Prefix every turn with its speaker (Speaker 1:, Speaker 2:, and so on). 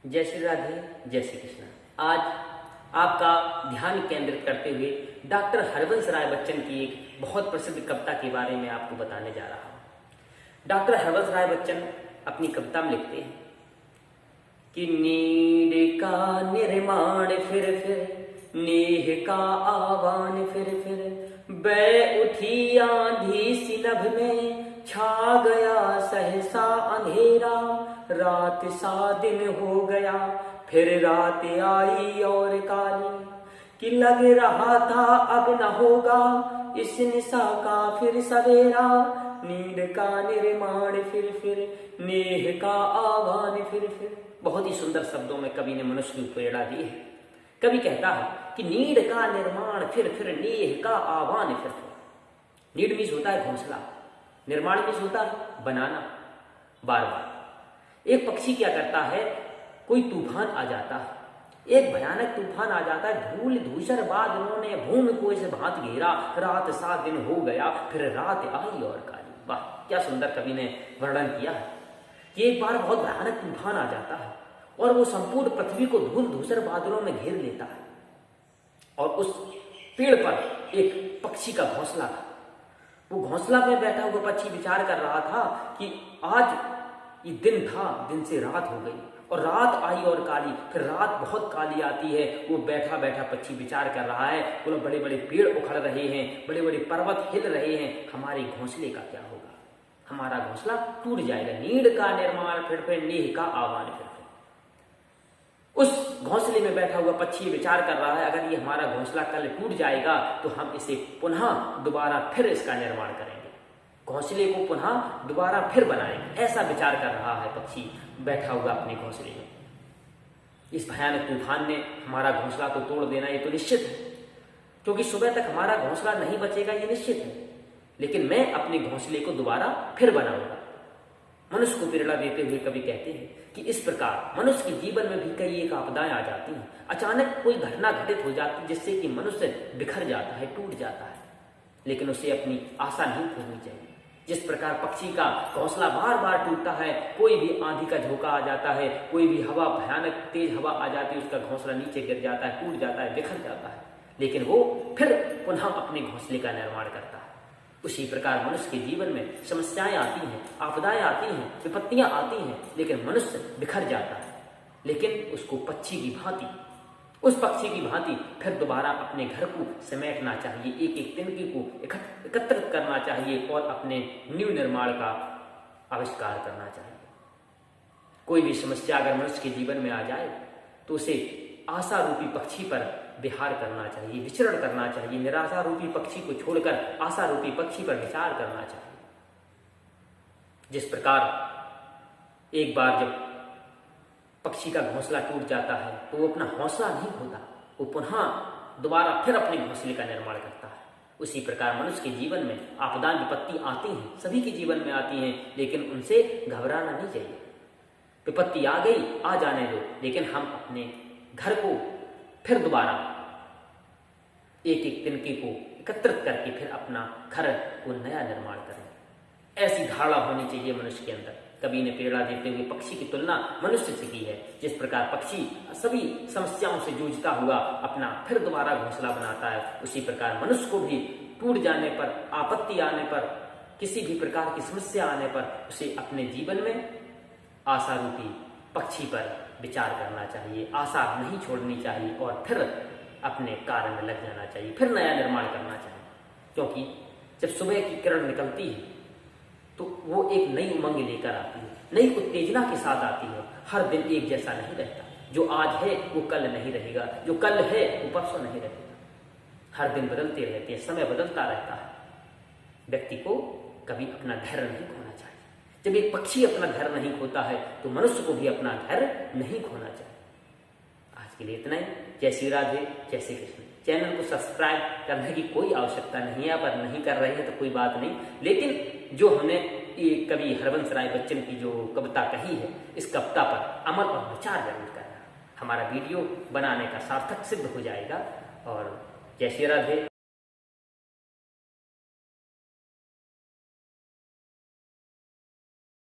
Speaker 1: जय श्री राधे, जय श्री कृष्ण। आज आपका ध्यान केंद्रित करते हुए डॉक्टर हरवंश राय बच्चन की एक बहुत प्रसिद्ध कविता के बारे में आपको बताने जा रहा हूं। डॉक्टर हरवंश राय बच्चन अपनी कविता में लिखते हैं कि नीड का निर्माण फिर नेह का आह्वान फिर बै उठी आंधी सी नभ में छा गया सहसा अंधेरा, रात सा दिन हो गया फिर रात आई और काली, कि लग रहा था अब न होगा इस निशा का फिर सवेरा, नींद का निर्माण फिर नेह का आह्वान फिर। बहुत ही सुंदर शब्दों में कवि ने मनुष्य की प्रेरणा दी है। कवि कहता है कि नींद का निर्माण फिर नेह का आह्वान फिर। नीड मीन्स होता है घोंसला, निर्माण मीन्स होता है बनाना बार बार। एक पक्षी क्या करता है, कोई तूफान आ जाता है, एक भयानक तूफान आ जाता है, धूल धूसर बादलों ने भूमि को इस भांत घेरा, रात सा दिन हो गया फिर रात आई और काली। वाह, क्या सुंदर कवि ने वर्णन किया है कि एक बार बहुत भयानक तूफान आ जाता है और वो संपूर्ण पृथ्वी को धूल धूसर बादलों में घेर लेता है। और उस पेड़ पर एक पक्षी का घोंसला था। वो घोंसला में बैठा हुआ पक्षी विचार कर रहा था कि आज ये दिन था, दिन से रात हो गई और रात आई और काली, फिर रात बहुत काली आती है। वो बैठा बैठा पक्षी विचार कर रहा है, बोलो बड़े बड़े पेड़ उखड़ रहे हैं, बड़े बड़े पर्वत हिल रहे हैं, हमारे घोंसले का क्या होगा, हमारा घोंसला टूट जाएगा। नीड का निर्माण फिर नेह का आह्वान फिर। उस घोंसले में बैठा हुआ पक्षी विचार कर रहा है, अगर ये हमारा घोंसला कल टूट जाएगा तो हम इसे पुनः दोबारा फिर इसका निर्माण करेंगे, घोंसले को पुनः दोबारा फिर बनाएंगे। ऐसा विचार कर रहा है पक्षी बैठा हुआ अपने घोंसले में। इस भयानक तूफान ने हमारा घोंसला तो तोड़ देना ये तो निश्चित है, क्योंकि सुबह तक हमारा घोंसला नहीं बचेगा ये निश्चित है, लेकिन मैं अपने घोंसले को दोबारा फिर बनाऊंगा। मनुष्य को प्रेरणा देते हुए कवि कहते हैं कि इस प्रकार मनुष्य के जीवन में भी कई एक आपदाएं आ जाती हैं। अचानक कोई घटना घटित हो जाती है जिससे कि मनुष्य बिखर जाता है, टूट जाता है, लेकिन उसे अपनी आशा नहीं खोनी चाहिए। जिस प्रकार पक्षी का घोंसला बार बार टूटता है, कोई भी आंधी का झोंका आ जाता है, कोई भी हवा भयानक तेज हवा आ जाती है, उसका घोंसला नीचे गिर जाता है, टूट जाता है, बिखर जाता है, लेकिन वो फिर पुनः अपने घोंसले का निर्माण करता है। उसी प्रकार मनुष्य के जीवन में समस्याएं आती हैं, आपदाएं आती हैं, विपत्तियां आती हैं, लेकिन मनुष्य बिखर जाता है, लेकिन उसको पक्षी की भांति, उस पक्षी की भांति फिर दोबारा अपने घर को समेटना चाहिए, एक एक तिनके को एकत्रित करना चाहिए और अपने न्यू निर्माण का आविष्कार करना चाहिए। कोई भी समस्या अगर मनुष्य के जीवन में आ जाए तो उसे आशा रूपी पक्षी पर विहार करना चाहिए, विचरण करना चाहिए। निराशा रूपी पक्षी को छोड़कर आशा रूपी पक्षी पर विचार करना चाहिए। जिस प्रकार एक बार जब पक्षी का घोंसला टूट जाता है तो वो अपना हौसला नहीं खोता, वो पुनः दोबारा फिर अपने घोंसले का निर्माण करता है। उसी प्रकार मनुष्य के जीवन में आपदा विपत्ति आती हैं, सभी के जीवन में आती हैं, लेकिन उनसे घबराना नहीं चाहिए। विपत्ति आ गई, आ जाने दो, लेकिन हम अपने घर को फिर दोबारा एक एक तिनके को एकत्रित करके फिर अपना घर को नया निर्माण करें। ऐसी धारणा होनी चाहिए मनुष्य के अंदर। कवि ने प्रेरणा देते हुए पक्षी की तुलना मनुष्य से की है। जिस प्रकार पक्षी सभी समस्याओं से जूझता हुआ अपना फिर दोबारा घोंसला बनाता है, उसी प्रकार मनुष्य को भी टूट जाने पर, आपत्ति आने पर, किसी भी प्रकार की समस्या आने पर उसे अपने जीवन में आशा रूपी पक्षी पर विचार करना चाहिए, आशा नहीं छोड़नी चाहिए और फिर अपने कार्य में लग जाना चाहिए, फिर नया निर्माण करना चाहिए। क्योंकि जब सुबह की किरण निकलती है तो वो एक नई उमंग लेकर आती है, नई उत्तेजना के साथ आती है। हर दिन एक जैसा नहीं रहता, जो आज है वो कल नहीं रहेगा, जो कल है वो परसों नहीं रहेगा। हर दिन बदलते रहते हैं, समय बदलता रहता है। व्यक्ति को कभी अपना धैर्य नहीं खोना चाहिए। जब एक पक्षी अपना धैर्य नहीं खोता है तो मनुष्य को भी अपना धैर्य नहीं खोना चाहिए। आज के लिए इतना ही। जय श्री राधे, जय श्री कृष्ण। चैनल को सब्सक्राइब करने की कोई आवश्यकता नहीं है, पर नहीं कर रहे हैं तो कोई बात नहीं, लेकिन जो हमने ये कवि हरवंश राय बच्चन की जो कविता कही है, इस कविता पर अमल और विचार जरूर करना। हमारा वीडियो बनाने का सार्थक सिद्ध हो जाएगा। और जय श्री राधे।